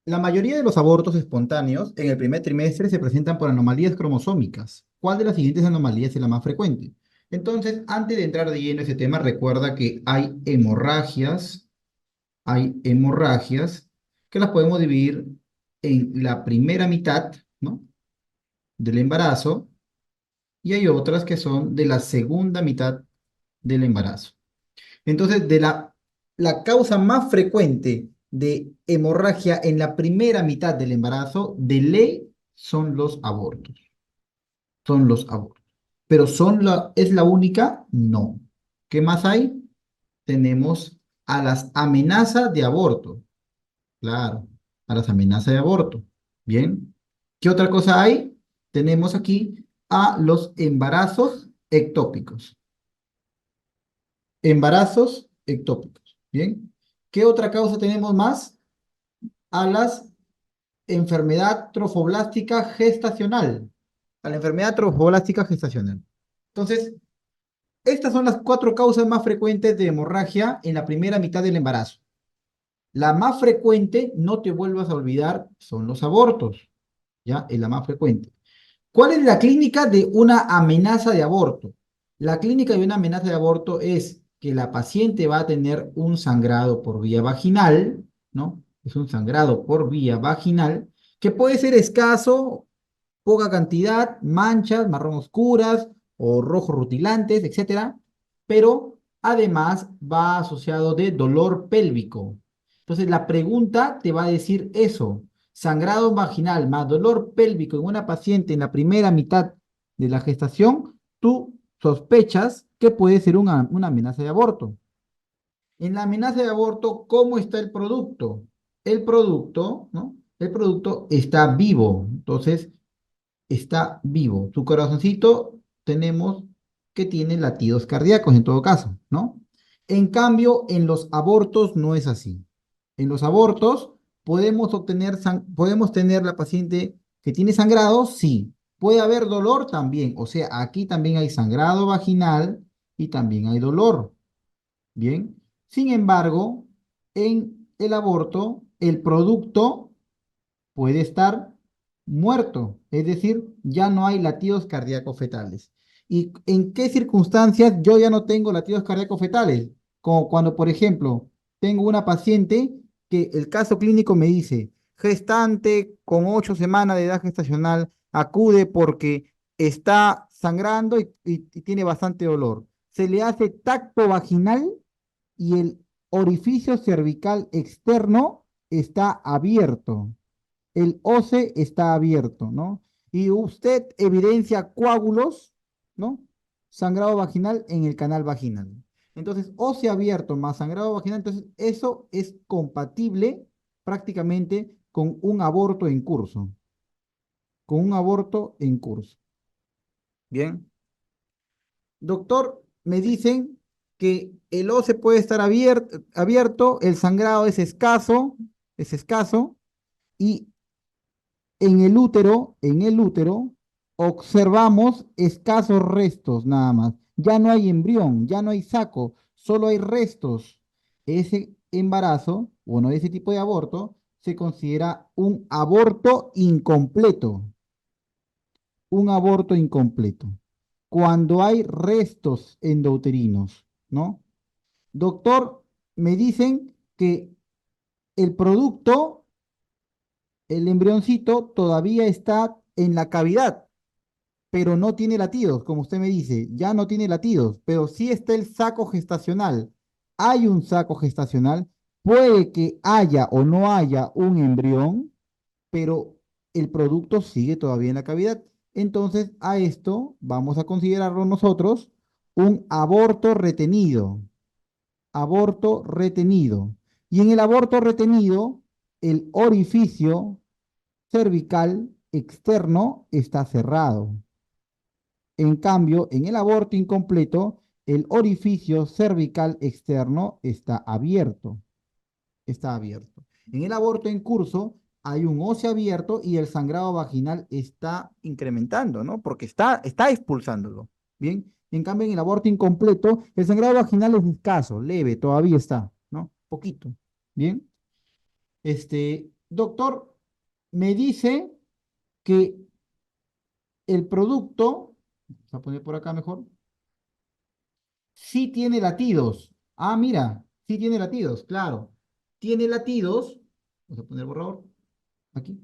La mayoría de los abortos espontáneos en el primer trimestre se presentan por anomalías cromosómicas. ¿Cuál de las siguientes anomalías es la más frecuente? Entonces, antes de entrar de lleno a ese tema, recuerda que hay hemorragias que las podemos dividir en la primera mitad, ¿no? del embarazo y hay otras que son de la segunda mitad del embarazo. Entonces, la causa más frecuente de hemorragia en la primera mitad del embarazo, de ley, son los abortos. Son los abortos. Pero ¿es la única? No. ¿Qué más hay? Tenemos a las amenazas de aborto. Claro, a las amenazas de aborto. Bien. ¿Qué otra cosa hay? Tenemos aquí a los embarazos ectópicos. Embarazos ectópicos. Bien. ¿Qué otra causa tenemos más? A las enfermedad trofoblástica gestacional. A la enfermedad trofoblástica gestacional. Entonces, estas son las cuatro causas más frecuentes de hemorragia en la primera mitad del embarazo. La más frecuente, no te vuelvas a olvidar, son los abortos. ¿Ya? Es la más frecuente. ¿Cuál es la clínica de una amenaza de aborto? La clínica de una amenaza de aborto es que la paciente va a tener un sangrado por vía vaginal, ¿no? Es un sangrado por vía vaginal que puede ser escaso, poca cantidad, manchas marrón oscuras o rojos rutilantes, etcétera, pero además va asociado de dolor pélvico. Entonces la pregunta te va a decir eso: sangrado vaginal más dolor pélvico en una paciente en la primera mitad de la gestación, tú sospechas que puede ser una amenaza de aborto. En la amenaza de aborto, ¿cómo está el producto? El producto, ¿no? El producto está vivo, entonces está vivo. Su corazoncito tenemos que tiene latidos cardíacos en todo caso, ¿no? En cambio, en los abortos no es así. En los abortos podemos tener la paciente que tiene sangrado, sí. Puede haber dolor también, o sea, aquí también hay sangrado vaginal y también hay dolor, ¿bien? Sin embargo, en el aborto, el producto puede estar muerto, es decir, ya no hay latidos cardíacos fetales. ¿Y en qué circunstancias yo ya no tengo latidos cardíacos fetales? Como cuando, por ejemplo, tengo una paciente que el caso clínico me dice, gestante con 8 semanas de edad gestacional, acude porque está sangrando y tiene bastante dolor. Se le hace tacto vaginal y el orificio cervical externo está abierto, el OCE está abierto, ¿no? Y usted evidencia coágulos, ¿no? Sangrado vaginal en el canal vaginal. Entonces, OCE abierto más sangrado vaginal, entonces eso es compatible prácticamente con un aborto en curso, con un aborto en curso. Bien. Doctor, me dicen que el OCE puede estar abierto, el sangrado es escaso, y en el útero, observamos escasos restos nada más. Ya no hay embrión, ya no hay saco, solo hay restos. Ese embarazo, bueno, ese tipo de aborto, se considera un aborto incompleto. Un aborto incompleto. Cuando hay restos endouterinos, ¿no? Doctor, me dicen que el producto, el embrioncito, todavía está en la cavidad, pero no tiene latidos, como usted me dice, ya no tiene latidos, pero sí está el saco gestacional. Hay un saco gestacional, puede que haya o no haya un embrión, pero el producto sigue todavía en la cavidad. Entonces, a esto vamos a considerarlo nosotros un aborto retenido. Aborto retenido. Y en el aborto retenido, el orificio cervical externo está cerrado. En cambio, en el aborto incompleto, el orificio cervical externo está abierto. Está abierto. En el aborto en curso hay un óseo abierto y el sangrado vaginal está incrementando, ¿no? Porque está expulsándolo. Bien. En cambio, en el aborto incompleto, el sangrado vaginal es escaso, leve, todavía está, ¿no? Poquito. Bien. Este, doctor, me dice que el producto, vamos a poner por acá mejor, sí tiene latidos. Ah, mira, sí tiene latidos, claro. Tiene latidos, vamos a poner borrador, aquí.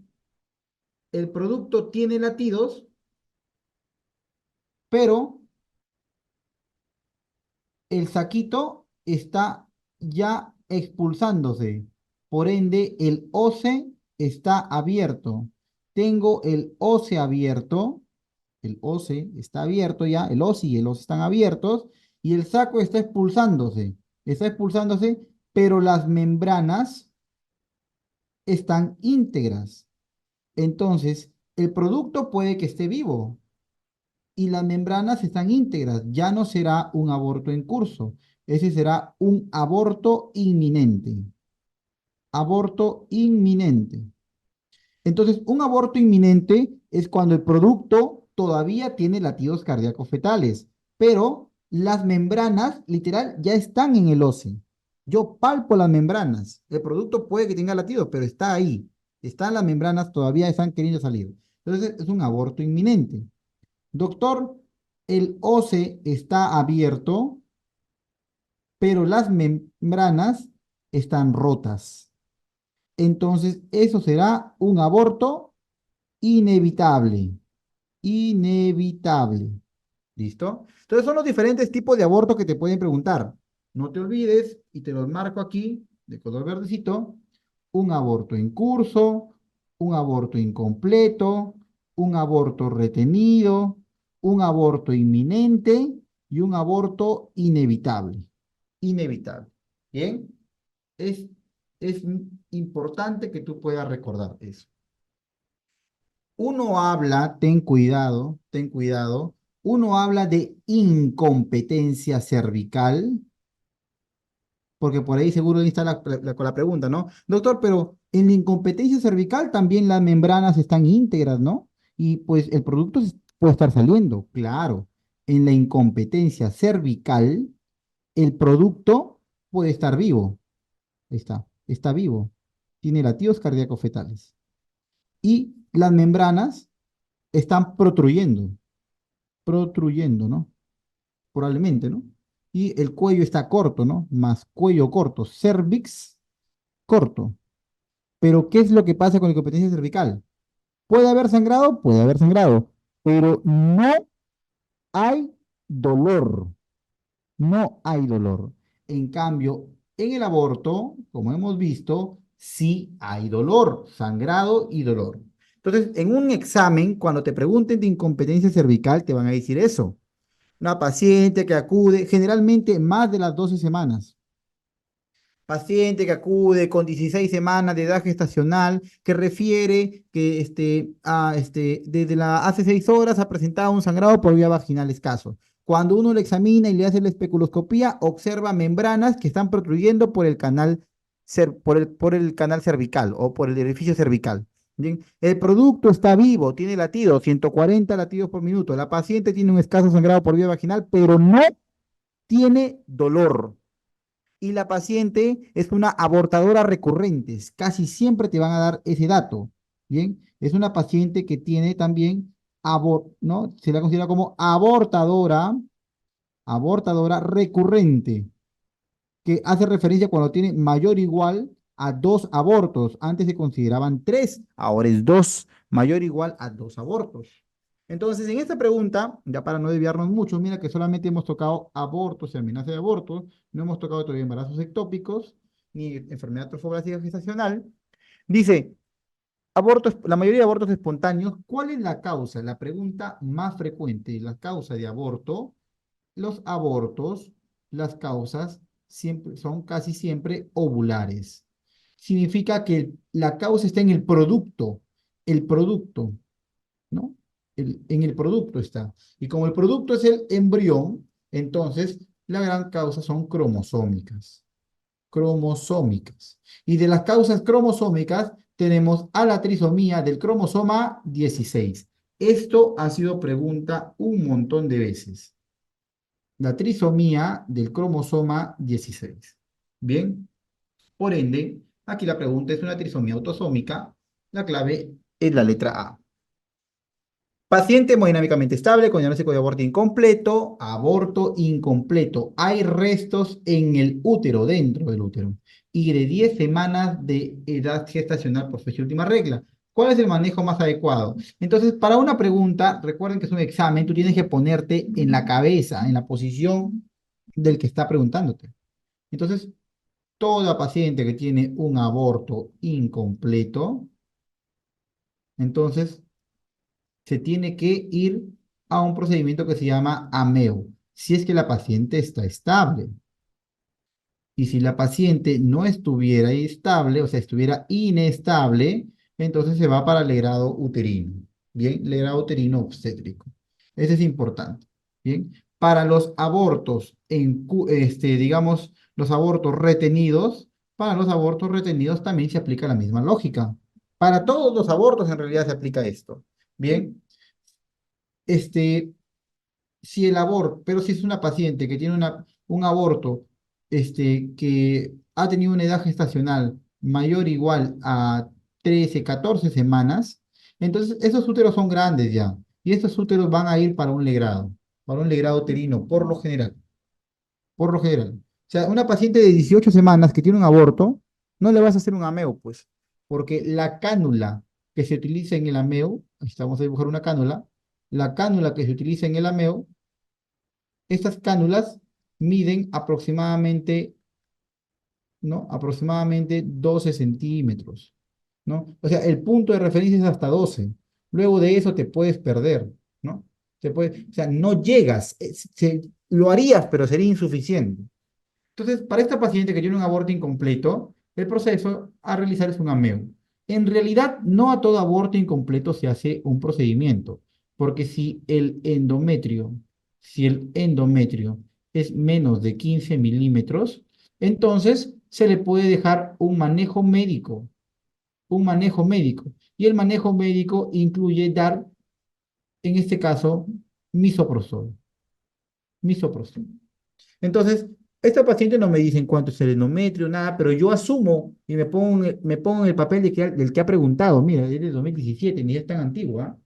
El producto tiene latidos, pero el saquito está ya expulsándose. Por ende, el OCE está abierto. Tengo el OCE abierto. El OCE está abierto ya. El OCE y el OCE están abiertos. Y el saco está expulsándose. Está expulsándose, pero las membranas están íntegras. Entonces, el producto puede que esté vivo, y las membranas están íntegras. Ya no será un aborto en curso. Ese será un aborto inminente. Aborto inminente. Entonces, un aborto inminente es cuando el producto todavía tiene latidos cardíacos fetales, pero las membranas, literal, ya están en el óseo. Yo palpo las membranas. El producto puede que tenga latidos, pero está ahí. Están las membranas, todavía están queriendo salir. Entonces, es un aborto inminente. Doctor, el OCE está abierto, pero las membranas están rotas. Entonces, eso será un aborto inevitable. Inevitable. ¿Listo? Entonces, son los diferentes tipos de aborto que te pueden preguntar. No te olvides, y te los marco aquí, de color verdecito, un aborto en curso, un aborto incompleto, un aborto retenido, un aborto inminente y un aborto inevitable. Inevitable. ¿Bien? Es, es importante que tú puedas recordar eso. Uno habla, ten cuidado, uno habla de incompetencia cervical, porque por ahí seguro ahí está con la pregunta, ¿no? Doctor, pero en la incompetencia cervical también las membranas están íntegras, ¿no? Y pues el producto puede estar saliendo, claro. En la incompetencia cervical, el producto puede estar vivo. Ahí está vivo. Tiene latidos cardíacos fetales. Y las membranas están protruyendo, ¿no? Probablemente, ¿no? Y el cuello está corto, ¿no? Más cuello corto, cervix corto. Pero, ¿qué es lo que pasa con la incompetencia cervical? ¿Puede haber sangrado? Puede haber sangrado, pero no hay dolor. No hay dolor. En cambio, en el aborto, como hemos visto, sí hay dolor, sangrado y dolor. Entonces, en un examen, cuando te pregunten de incompetencia cervical, te van a decir eso. Una paciente que acude generalmente más de las 12 semanas. Paciente que acude con 16 semanas de edad gestacional, que refiere que desde hace 6 horas ha presentado un sangrado por vía vaginal escaso. Cuando uno le examina y le hace la especuloscopía, observa membranas que están protruyendo por el canal, por el canal cervical o por el orificio cervical. Bien, el producto está vivo, tiene latidos, 140 latidos por minuto. La paciente tiene un escaso sangrado por vía vaginal, pero no tiene dolor, y la paciente es una abortadora recurrente. Casi siempre te van a dar ese dato. Bien, es una paciente que tiene también ¿no? Se la considera como abortadora recurrente, que hace referencia cuando tiene mayor o igual a 2 abortos. Antes se consideraban 3, ahora es 2, mayor o igual a 2 abortos. Entonces, en esta pregunta, ya para no desviarnos mucho, mira que solamente hemos tocado abortos y amenaza de abortos, no hemos tocado todavía embarazos ectópicos, ni enfermedad trofoblástica gestacional. Dice, la mayoría de abortos espontáneos, ¿cuál es la causa? La pregunta más frecuente, la causa de aborto. Los abortos, las causas siempre, son casi siempre ovulares. Significa que la causa está en el producto, ¿no? En el producto está. Y como el producto es el embrión, entonces la gran causa son cromosómicas. Cromosómicas. Y de las causas cromosómicas tenemos a la trisomía del cromosoma 16. Esto ha sido pregunta un montón de veces. La trisomía del cromosoma 16. Bien, por ende, Aquí la pregunta es una trisomía autosómica. La clave es la letra A. Paciente hemodinámicamente estable con diagnóstico de aborto incompleto. Aborto incompleto. Hay restos en el útero, dentro del útero. Y de 10 semanas de edad gestacional por fecha última regla. ¿Cuál es el manejo más adecuado? Entonces, para una pregunta, recuerden que es un examen, tú tienes que ponerte en la cabeza, en la posición del que está preguntándote. Entonces, toda paciente que tiene un aborto incompleto, entonces se tiene que ir a un procedimiento que se llama AMEO, si es que la paciente está estable. Y si la paciente no estuviera estable, o sea, estuviera inestable, entonces se va para el legrado uterino. Bien, legrado uterino obstétrico. Ese es importante. Bien, para los abortos, digamos, los abortos retenidos, para los abortos retenidos también se aplica la misma lógica. Para todos los abortos en realidad se aplica esto. Bien, este, si el aborto, pero si es una paciente que tiene un aborto que ha tenido una edad gestacional mayor o igual a 13 14 semanas, entonces esos úteros son grandes ya, y estos úteros van a ir para un legrado uterino, por lo general. O sea, una paciente de 18 semanas que tiene un aborto, no le vas a hacer un ameo, pues, porque la cánula que se utiliza en el ameo, ahí estamos a dibujar una cánula, la cánula que se utiliza en el ameo, estas cánulas miden aproximadamente, ¿no? Aproximadamente 12 centímetros, ¿no? O sea, el punto de referencia es hasta 12. Luego de eso te puedes perder, ¿no? O sea, no llegas, lo harías, pero sería insuficiente. Entonces, para esta paciente que tiene un aborto incompleto, el proceso a realizar es un AMEO. En realidad, no a todo aborto incompleto se hace un procedimiento, porque si el endometrio es menos de 15 milímetros, entonces se le puede dejar un manejo médico. Y el manejo médico incluye dar, en este caso, misoprostol. Misoprostol. Entonces, esta paciente no me dice en cuánto es el endometrio, nada, pero yo asumo y me pongo en el papel del que ha preguntado. Mira, es de 2017, ni es tan antiguo, ¿ah?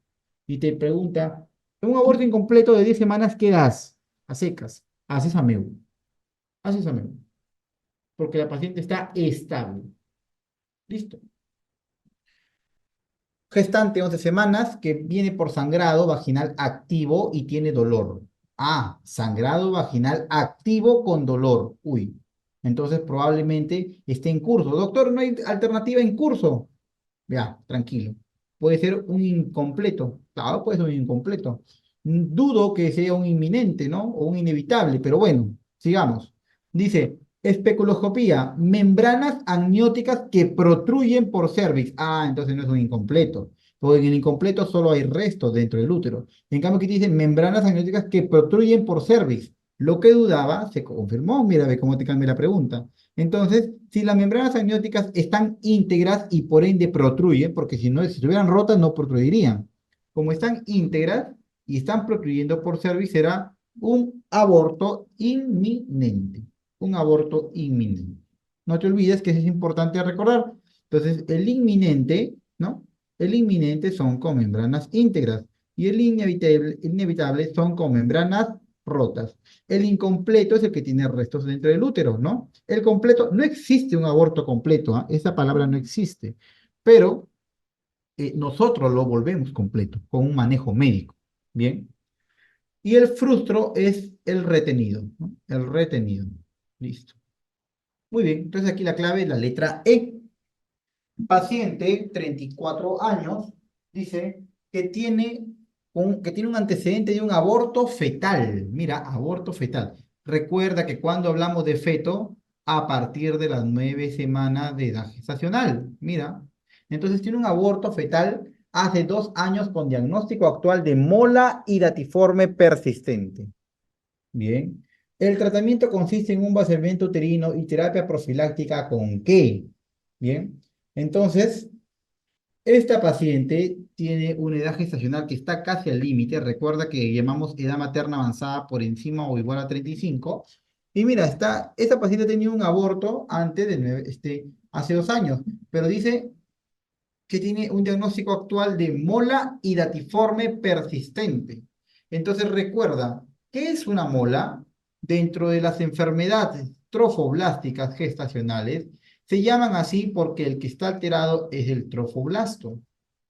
Y te pregunta, en un aborto incompleto de 10 semanas, ¿qué das? A secas. Haces AMEU. Haces AMEU. Porque la paciente está estable. Listo. Gestante 11 semanas que viene por sangrado vaginal activo y tiene dolor. Ah, sangrado vaginal activo con dolor. Uy, entonces probablemente esté en curso. Doctor, ¿no hay alternativa en curso? Ya, tranquilo. Puede ser un incompleto. Claro, puede ser un incompleto. Dudo que sea un inminente, ¿no? O un inevitable, pero bueno, sigamos. Dice, especuloscopía, membranas amnióticas que protruyen por cervix. Ah, entonces no es un incompleto. Porque en el incompleto solo hay restos dentro del útero. En cambio, aquí te dicen membranas amnióticas que protruyen por cervix. Lo que dudaba se confirmó. Mira, ve cómo te cambia la pregunta. Entonces, si las membranas amnióticas están íntegras y por ende protruyen, porque si no, si estuvieran rotas no protruirían. Como están íntegras y están protruyendo por cervix, será un aborto inminente. Un aborto inminente. No te olvides que eso es importante recordar. Entonces, el inminente, ¿no? El inminente son con membranas íntegras y el inevitable son con membranas rotas. El incompleto es el que tiene restos dentro del útero, ¿no? El completo, no existe un aborto completo, ¿ah? Esa palabra no existe, pero nosotros lo volvemos completo con un manejo médico, ¿bien? Y el frustro es el retenido, ¿no? El retenido. Listo. Muy bien, entonces aquí la clave es la letra E. Paciente, 34 años, dice que tiene un antecedente de un aborto fetal. Mira, aborto fetal. Recuerda que cuando hablamos de feto, a partir de las 9 semanas de edad gestacional. Mira, entonces tiene un aborto fetal hace 2 años con diagnóstico actual de mola iratiforme persistente. Bien. El tratamiento consiste en un vaciamiento uterino y terapia profiláctica con qué. Bien. Entonces, esta paciente tiene una edad gestacional que está casi al límite. Recuerda que llamamos edad materna avanzada por encima o igual a 35. Y mira, esta paciente tenía un aborto antes hace 2 años, pero dice que tiene un diagnóstico actual de mola hidatiforme persistente. Entonces recuerda, ¿qué es una mola? Dentro de las enfermedades trofoblásticas gestacionales, se llaman así porque el que está alterado es el trofoblasto.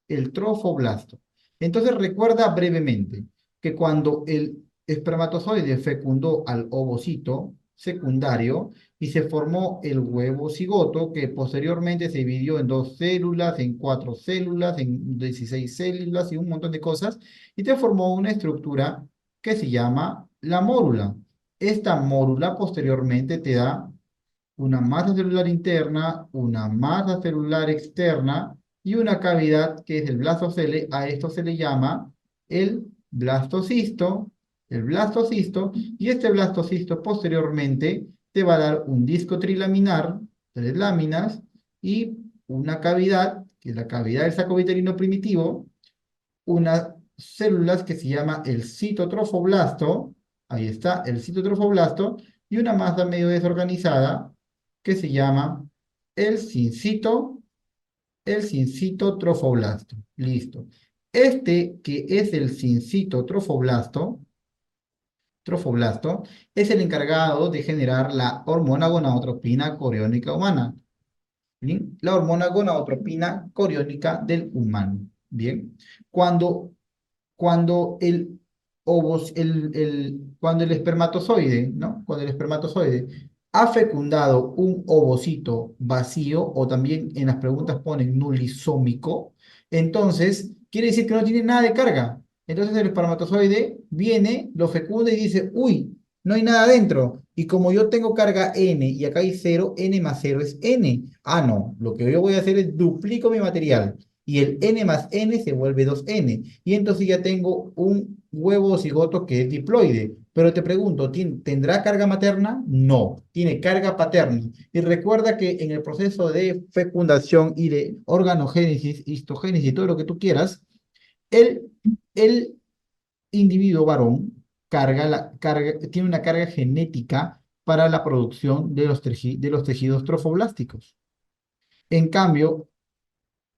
El trofoblasto. Entonces recuerda brevemente que cuando el espermatozoide fecundó al ovocito secundario y se formó el huevo cigoto, que posteriormente se dividió en 2 células, en 4 células, en 16 células y un montón de cosas, y te formó una estructura que se llama la mórula. Esta mórula posteriormente te da una masa celular interna, una masa celular externa y una cavidad que es el blastocele. A esto se le llama el blastocisto, el blastocisto, y este blastocisto posteriormente te va a dar un disco trilaminar, 3 láminas, y una cavidad, que es la cavidad del saco vitelino primitivo, unas células que se llama el citotrofoblasto, ahí está, el citotrofoblasto, y una masa medio desorganizada que se llama el sincito, el sincito trofoblasto. Listo. Este que es el sincito trofoblasto, es el encargado de generar la hormona gonadotropina coriónica humana. ¿Bien? La hormona gonadotropina coriónica del humano. Bien. Cuando cuando cuando el espermatozoide, ¿no? Cuando el espermatozoide ha fecundado un ovocito vacío, o también en las preguntas ponen nulisómico, entonces quiere decir que no tiene nada de carga. Entonces el espermatozoide viene, lo fecunda y dice, uy, no hay nada dentro. Y como yo tengo carga n y acá hay 0, n más 0 es n. Ah, no, lo que yo voy a hacer es duplico mi material y el n más n se vuelve 2n. Y entonces ya tengo un huevo cigoto que es diploide. Pero te pregunto, ¿tendrá carga materna? No, tiene carga paterna. Y recuerda que en el proceso de fecundación y de organogénesis, histogénesis y todo lo que tú quieras, el, el individuo varón tiene una carga genética para la producción de de los tejidos trofoblásticos. En cambio,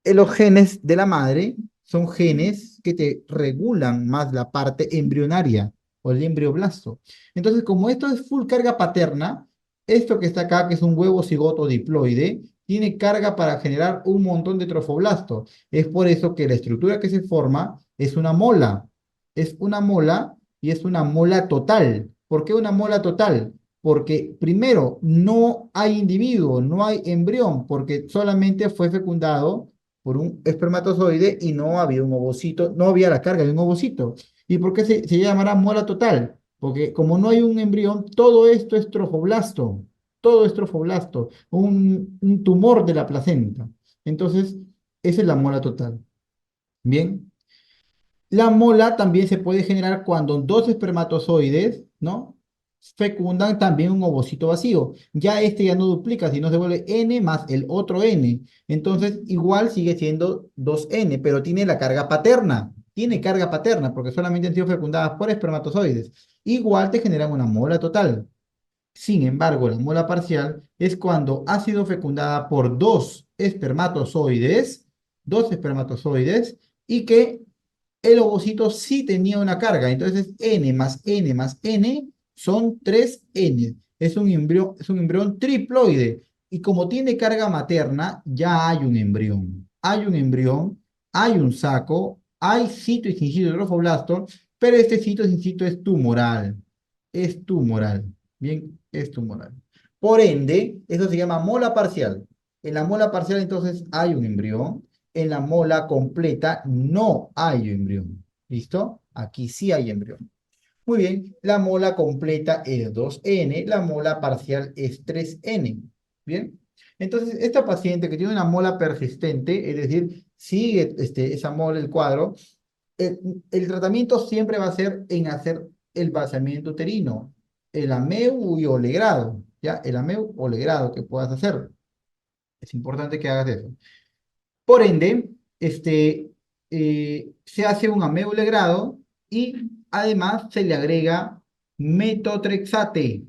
los genes de la madre son genes que te regulan más la parte embrionaria o el embrioblasto. Entonces, como esto es full carga paterna, esto que está acá, que es un huevo cigoto diploide, tiene carga para generar un montón de trofoblasto. Es por eso que la estructura que se forma es una mola. Es una mola y es una mola total. ¿Por qué una mola total? Porque primero, no hay individuo, no hay embrión, porque solamente fue fecundado por un espermatozoide y no había un ovocito, no había la carga de un ovocito. ¿Y por qué se llamará mola total? Porque como no hay un embrión, todo esto es trofoblasto, todo es trofoblasto, un tumor de la placenta. Entonces, esa es la mola total. Bien. La mola también se puede generar cuando dos espermatozoides, ¿no? Fecundan también un ovocito vacío. Ya este ya no duplica, sino se vuelve n más el otro n. Entonces, igual sigue siendo 2n, pero tiene la carga paterna. Tiene carga paterna porque solamente han sido fecundadas por espermatozoides. Igual te generan una mola total. Sin embargo, la mola parcial es cuando ha sido fecundada por dos espermatozoides, y que el ovocito sí tenía una carga. Entonces, n más n más n son 3n. Es un embrión triploide. Y como tiene carga materna, ya hay un embrión. Hay un embrión, hay un saco, hay cito y sincito de trofoblasto, pero este cito y sincito es tumoral. Es tumoral. Bien, es tumoral. Por ende, eso se llama mola parcial. En la mola parcial, entonces, hay un embrión. En la mola completa no hay embrión. ¿Listo? Aquí sí hay embrión. Muy bien, la mola completa es 2n, la mola parcial es 3n. Bien, entonces esta paciente que tiene una mola persistente, es decir, sigue esa mola, el cuadro, el tratamiento siempre va a ser en hacer el vaciamiento uterino, el AMEU y olegrado, ¿ya? El AMEU olegrado que puedas hacer. Es importante que hagas eso. Por ende, se hace un ameulegrado y además se le agrega metotrexate.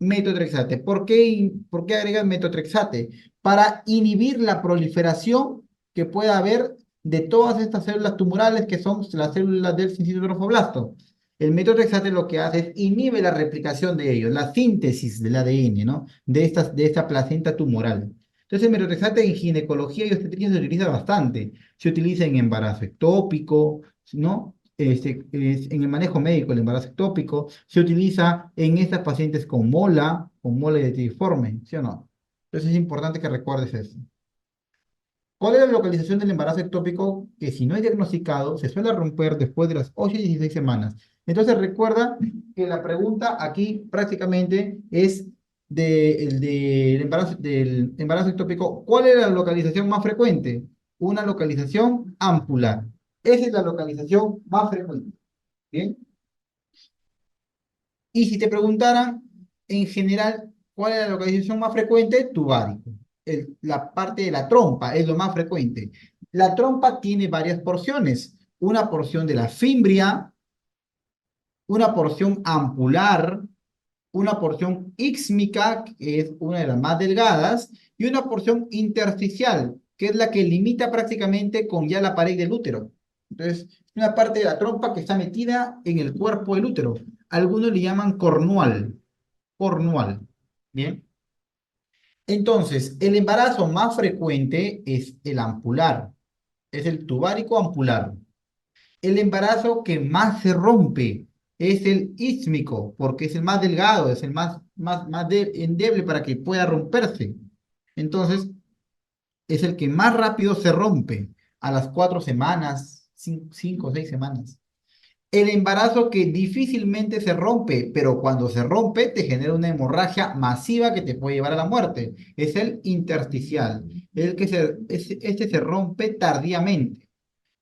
Metotrexate. ¿Por qué agregan metotrexate? para inhibir la proliferación que pueda haber de todas estas células tumorales que son las células del sincito trofoblasto. El metotrexate lo que hace es inhibe la replicación de ellos, la síntesis del ADN, ¿no? De esta placenta tumoral. Entonces, el metotrexate en ginecología y obstetricia se utiliza bastante. Se utiliza en embarazo ectópico, ¿no? En el manejo médico, el embarazo ectópico, se utiliza en estas pacientes con mola identiforme, ¿sí o no? Entonces es importante que recuerdes eso. ¿Cuál es la localización del embarazo ectópico que si no es diagnosticado se suele romper después de las 8 y 16 semanas? Entonces recuerda que la pregunta aquí prácticamente es del embarazo ectópico. ¿Cuál es la localización más frecuente? Una localización ampular. Esa es la localización más frecuente. ¿Bien? Y si te preguntaran en general cuál es la localización más frecuente, tubárico. La parte de la trompa es lo más frecuente. La trompa tiene varias porciones. Una porción de la fimbria, una porción ampular, una porción íxmica, que es una de las más delgadas, y una porción intersticial, que es la que limita prácticamente con ya la pared del útero. Entonces, una parte de la trompa que está metida en el cuerpo del útero. Algunos le llaman cornual. Cornual. Bien. Entonces, el embarazo más frecuente es el ampular, es el tubárico ampular. El embarazo que más se rompe es el ísmico, porque es el más delgado, es el más endeble para que pueda romperse. Entonces, es el que más rápido se rompe a las 4 semanas, 5 o 6 semanas. El embarazo que difícilmente se rompe, pero cuando se rompe te genera una hemorragia masiva que te puede llevar a la muerte. Es el intersticial. Este se rompe tardíamente,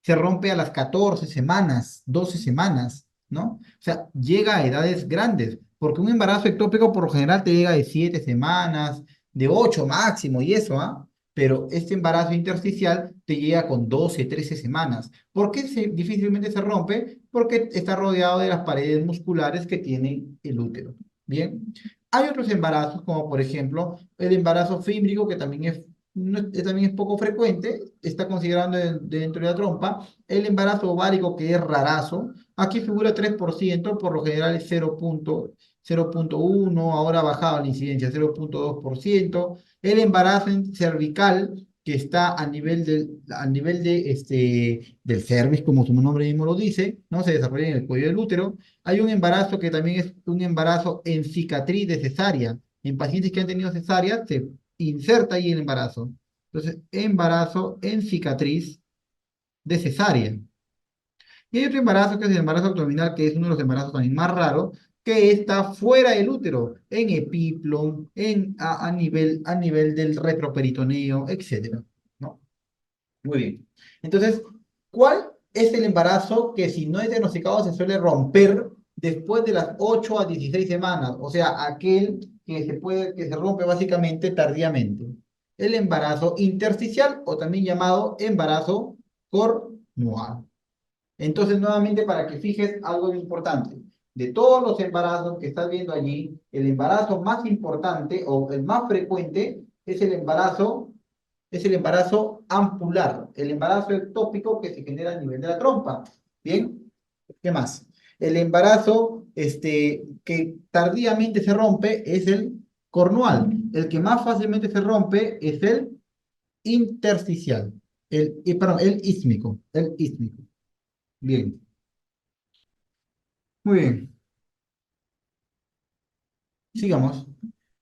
se rompe a las 14 semanas, 12 semanas, ¿no? O sea, llega a edades grandes, porque un embarazo ectópico por lo general te llega de 7 semanas, de 8 máximo y eso, ¿ah? Pero este embarazo intersticial te llega con 12, 13 semanas. ¿Por qué difícilmente se rompe? Porque está rodeado de las paredes musculares que tiene el útero. Bien. Hay otros embarazos, como por ejemplo el embarazo fímbrico, que también también es poco frecuente, está considerando dentro de la trompa. El embarazo ovárico, que es rarazo, aquí figura 3%, por lo general es 0,1, ahora ha bajado la incidencia, 0,2%. El embarazo cervical, que está del cervix, como su nombre mismo lo dice, ¿no? Se desarrolla en el cuello del útero. Hay un embarazo que también es un embarazo en cicatriz de cesárea. En pacientes que han tenido cesárea, se inserta ahí el embarazo. Entonces, embarazo en cicatriz de cesárea. Y hay otro embarazo que es el embarazo abdominal, que es uno de los embarazos también más raros, que está fuera del útero, en epíplon, a nivel del retroperitoneo, etcétera, ¿no? Muy bien. Entonces, ¿cuál es el embarazo que si no es diagnosticado se suele romper después de las 8 a 16 semanas? O sea, aquel que se rompe básicamente tardíamente. El embarazo intersticial o también llamado embarazo cornual. Entonces, nuevamente, para que fijes algo importante, de todos los embarazos que estás viendo allí, el embarazo más importante o el más frecuente es el embarazo ampular, el embarazo ectópico que se genera a nivel de la trompa. ¿Bien? ¿Qué más? El embarazo que tardíamente se rompe es el cornual. El que más fácilmente se rompe es el intersticial, perdón, el ísmico, el ísmico. Bien. Muy bien, sigamos.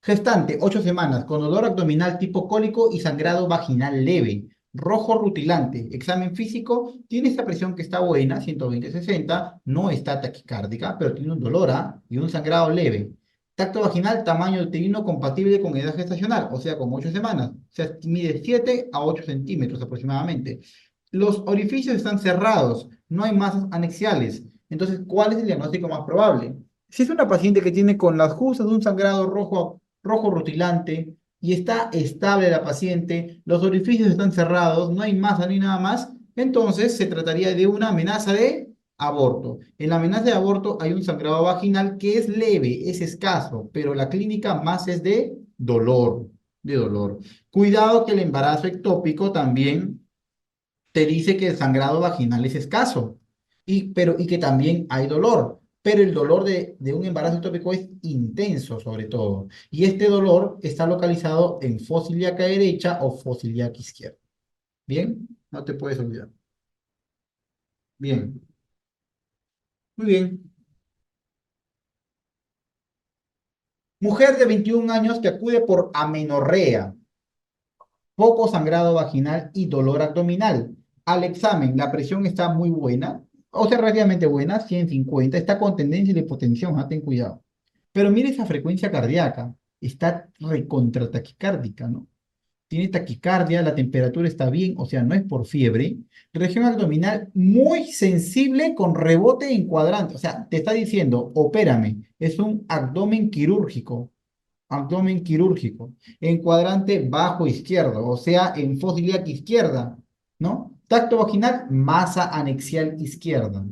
Gestante, 8 semanas, con dolor abdominal tipo cólico y sangrado vaginal leve. Rojo rutilante. Examen físico. Tiene esta presión que está buena, 120/60. No está taquicárdica, pero tiene un dolor y un sangrado leve. Tacto vaginal, tamaño uterino compatible con edad gestacional, o sea, con 8 semanas. O sea, mide 7 a 8 centímetros aproximadamente. Los orificios están cerrados, no hay masas anexiales. Entonces, ¿cuál es el diagnóstico más probable? Si es una paciente que tiene con las justas un sangrado rojo rutilante y está estable la paciente, los orificios están cerrados, no hay masa ni nada más, entonces se trataría de una amenaza de aborto. En la amenaza de aborto hay un sangrado vaginal que es leve, es escaso, pero la clínica más es de dolor. de dolor. Cuidado que el embarazo ectópico también te dice que el sangrado vaginal es escaso y que también hay dolor. Pero el dolor de un embarazo ectópico es intenso, sobre todo. Y este dolor está localizado en fosa ilíaca derecha o fosa ilíaca izquierda. ¿Bien? No te puedes olvidar. Bien, muy bien. Mujer de 21 años que acude por amenorrea, poco sangrado vaginal y dolor abdominal. Al examen, la presión está muy buena, o sea, relativamente buena, 150, está con tendencia de hipotensión, ten cuidado. Pero mire esa frecuencia cardíaca, está recontrataquicárdica, ¿no? Tiene taquicardia, la temperatura está bien, o sea, no es por fiebre. Región abdominal muy sensible con rebote en cuadrante, o sea, te está diciendo, opérame, es un abdomen quirúrgico, abdomen quirúrgico, en cuadrante bajo izquierdo, o sea, en fosa ilíaca izquierda, ¿no? Tacto vaginal, masa anexial izquierda,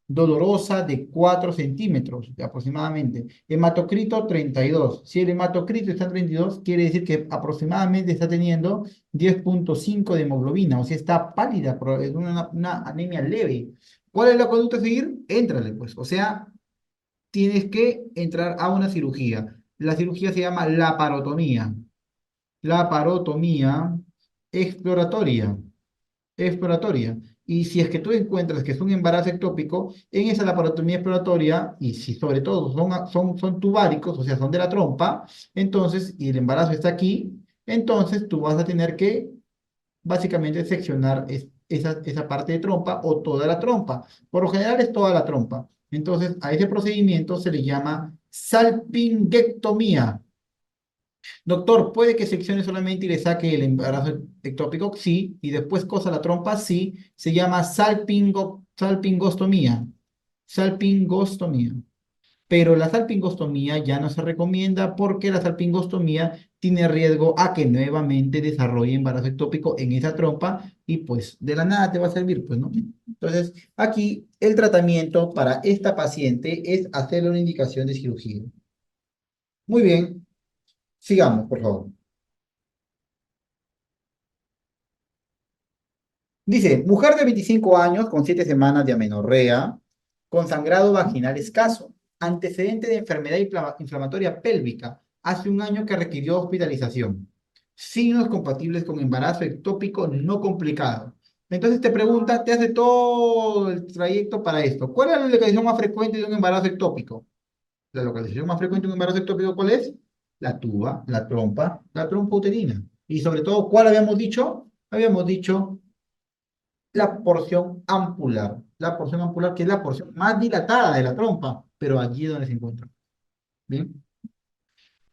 dolorosa de 4 centímetros aproximadamente. Hematocrito 32. Si el hematocrito está en 32, quiere decir que aproximadamente está teniendo 10,5 de hemoglobina, o sea, está pálida, es una anemia leve. ¿Cuál es la conducta a seguir? Éntrale, pues, o sea, tienes que entrar a una cirugía. La cirugía se llama laparotomía. Laparotomía exploratoria. Exploratoria. Y si es que tú encuentras que es un embarazo ectópico, en esa laparotomía exploratoria, y si sobre todo son tubáricos, o sea, son de la trompa, entonces, y el embarazo está aquí, entonces tú vas a tener que básicamente seccionar esa parte de trompa o toda la trompa. Por lo general es toda la trompa. Entonces, a ese procedimiento se le llama salpingectomía. Doctor, ¿puede que seccione solamente y le saque el embarazo ectópico? Sí. Y después cosa la trompa, sí. Se llama salpingostomía. Salpingostomía. Pero la salpingostomía ya no se recomienda porque la salpingostomía tiene riesgo a que nuevamente desarrolle embarazo ectópico en esa trompa y pues de la nada te va a servir, pues, ¿no? Entonces, aquí el tratamiento para esta paciente es hacerle una indicación de cirugía. Muy bien, sigamos, por favor. Dice, mujer de 25 años con 7 semanas de amenorrea, con sangrado vaginal escaso, antecedente de enfermedad inflamatoria pélvica, hace un año que requirió hospitalización, signos compatibles con embarazo ectópico no complicado. Entonces te pregunta, te hace todo el trayecto para esto. ¿Cuál es la localización más frecuente de un embarazo ectópico? La localización más frecuente de un embarazo ectópico, ¿cuál es? La tuba, la trompa uterina. Y sobre todo, ¿cuál habíamos dicho? Habíamos dicho la porción ampular que es la porción más dilatada de la trompa, pero allí es donde se encuentra. Bien.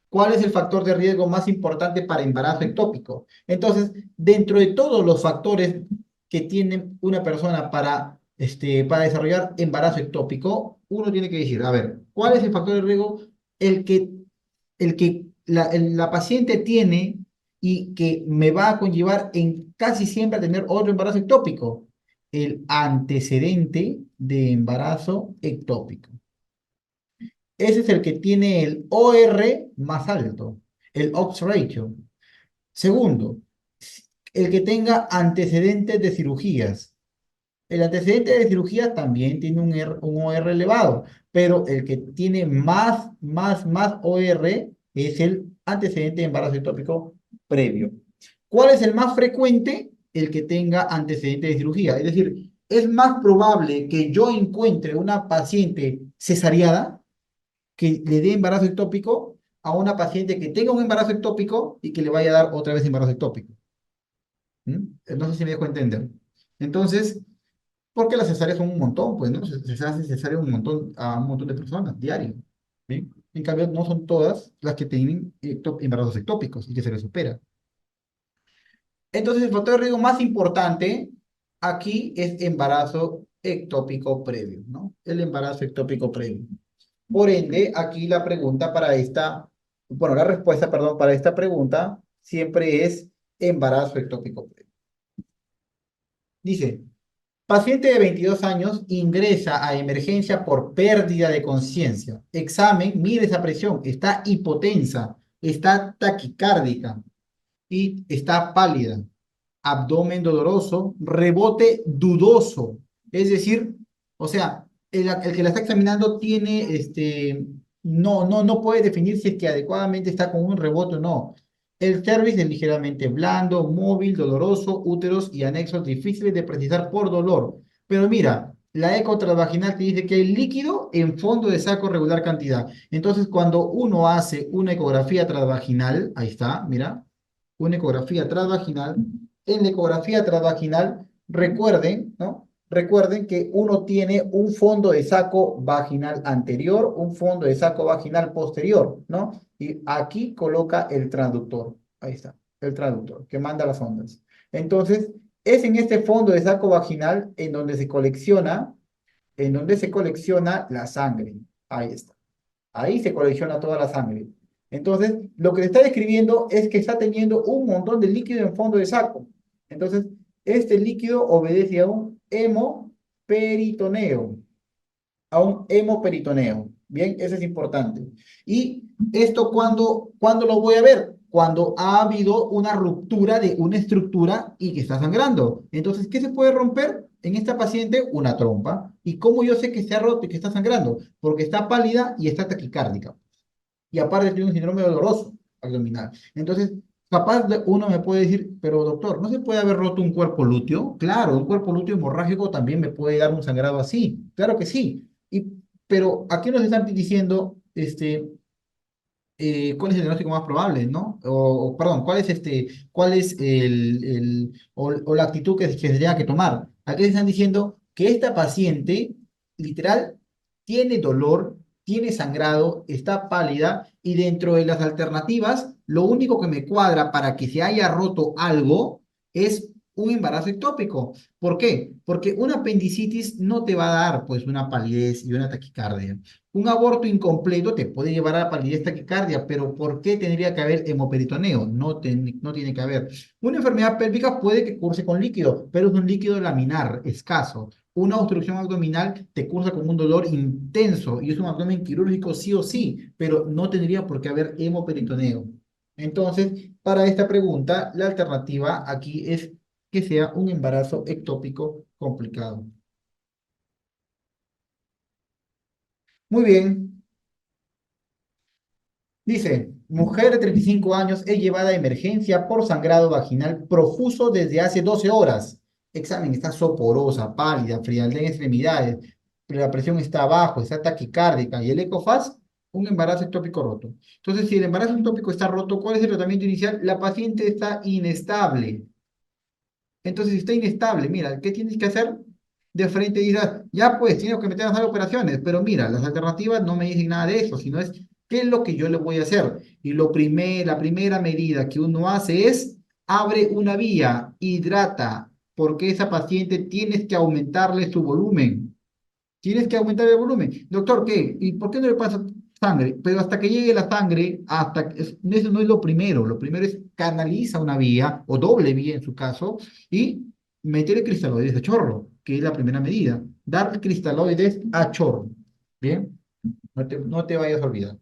¿Cuál es el factor de riesgo más importante para embarazo ectópico? Entonces, dentro de todos los factores que tiene una persona para desarrollar embarazo ectópico, uno tiene que decir, a ver, ¿cuál es el factor de riesgo el que, la paciente tiene y que me va a conllevar en casi siempre a tener otro embarazo ectópico? El antecedente de embarazo ectópico. Ese es el que tiene el OR más alto, el odds ratio. Segundo, el que tenga antecedentes de cirugías. El antecedente de cirugías también tiene un OR elevado, pero el que tiene más OR es el antecedente de embarazo ectópico previo. ¿Cuál es el más frecuente? El que tenga antecedentes de cirugía. Es decir, es más probable que yo encuentre una paciente cesariada que le dé embarazo ectópico a una paciente que tenga un embarazo ectópico y que le vaya a dar otra vez embarazo ectópico. ¿Mm? No sé si me dejo entender. Entonces, porque las cesáreas son un montón, pues, ¿no? Se hace cesárea a un montón de personas diario. ¿Sí? En cambio, no son todas las que tienen embarazos ectópicos y que se les opera. Entonces, el factor de riesgo más importante aquí es embarazo ectópico previo, ¿no? El embarazo ectópico previo. Por ende, aquí la pregunta para esta, bueno, la respuesta, perdón, para esta pregunta siempre es embarazo ectópico previo. Dice, paciente de 22 años ingresa a emergencia por pérdida de conciencia. Examen, mide esa presión, está hipotensa, está taquicárdica. y está pálida, abdomen doloroso, rebote dudoso. Es decir, o sea, el que la está examinando tiene, no puede definir si es que adecuadamente está con un rebote o no. El cervix es ligeramente blando, móvil, doloroso, úteros y anexos difíciles de precisar por dolor. Pero mira, la eco transvaginal te dice que hay líquido en fondo de saco regular cantidad. Entonces, cuando uno hace una ecografía transvaginal, ahí está, mira, una ecografía transvaginal, en la ecografía transvaginal, recuerden, ¿no? Recuerden que uno tiene un fondo de saco vaginal anterior, un fondo de saco vaginal posterior, ¿no? Y aquí coloca el transductor. Ahí está, el transductor que manda las ondas. Entonces, es en este fondo de saco vaginal en donde se colecciona la sangre. Ahí está. Ahí se colecciona toda la sangre. Entonces, lo que le está describiendo es que está teniendo un montón de líquido en fondo de saco. Entonces, este líquido obedece a un hemoperitoneo. Bien, eso es importante. ¿Y esto cuándo lo voy a ver? Cuando ha habido una ruptura de una estructura y que está sangrando. Entonces, ¿qué se puede romper? En esta paciente, una trompa. ¿Y cómo yo sé que se ha roto y que está sangrando? Porque está pálida y está taquicárdica. Y aparte tiene un síndrome doloroso abdominal. Entonces, capaz uno me puede decir, pero doctor, ¿no se puede haber roto un cuerpo lúteo? Claro, un cuerpo lúteo hemorrágico también me puede dar un sangrado así. Claro que sí. Pero aquí nos están diciendo, cuál es el diagnóstico más probable, ¿no? Perdón, cuál es o la actitud que se tendría que tomar. Aquí están diciendo que esta paciente, literal, tiene dolor, tiene sangrado, está pálida y dentro de las alternativas, lo único que me cuadra para que se haya roto algo es un embarazo ectópico. ¿Por qué? Porque una apendicitis no te va a dar pues una palidez y una taquicardia. Un aborto incompleto te puede llevar a la palidez taquicardia, pero ¿por qué tendría que haber hemoperitoneo? No tiene que haber. Una enfermedad pélvica puede que curse con líquido, pero es un líquido laminar, escaso. Una obstrucción abdominal te cursa con un dolor intenso y es un abdomen quirúrgico sí o sí, pero no tendría por qué haber hemoperitoneo. Entonces, para esta pregunta, la alternativa aquí es que sea un embarazo ectópico complicado. Muy bien. Dice, mujer de 35 años es llevada a emergencia por sangrado vaginal profuso desde hace 12 horas. Examen, está soporosa, pálida, frialdad en extremidades, la presión está abajo, está taquicárdica y el ecofaz, un embarazo ectópico roto. Entonces, si el embarazo ectópico está roto, ¿cuál es el tratamiento inicial? La paciente está inestable. Entonces, si está inestable, mira, ¿qué tienes que hacer? De frente dirás, ya pues, tienes que meter a hacer operaciones, pero mira, las alternativas no me dicen nada de eso, sino es, ¿qué es lo que yo le voy a hacer? Y la primera medida que uno hace es, abre una vía, hidrata, porque esa paciente tienes que aumentarle su volumen. Tienes que aumentar el volumen. Doctor, ¿qué? ¿Y por qué no le pasa sangre? Pero hasta que llegue la sangre, eso no es lo primero. Lo primero es canaliza una vía, o doble vía en su caso, y meter cristaloides a chorro, que es la primera medida. Dar cristaloides a chorro. Bien, no te vayas a olvidar.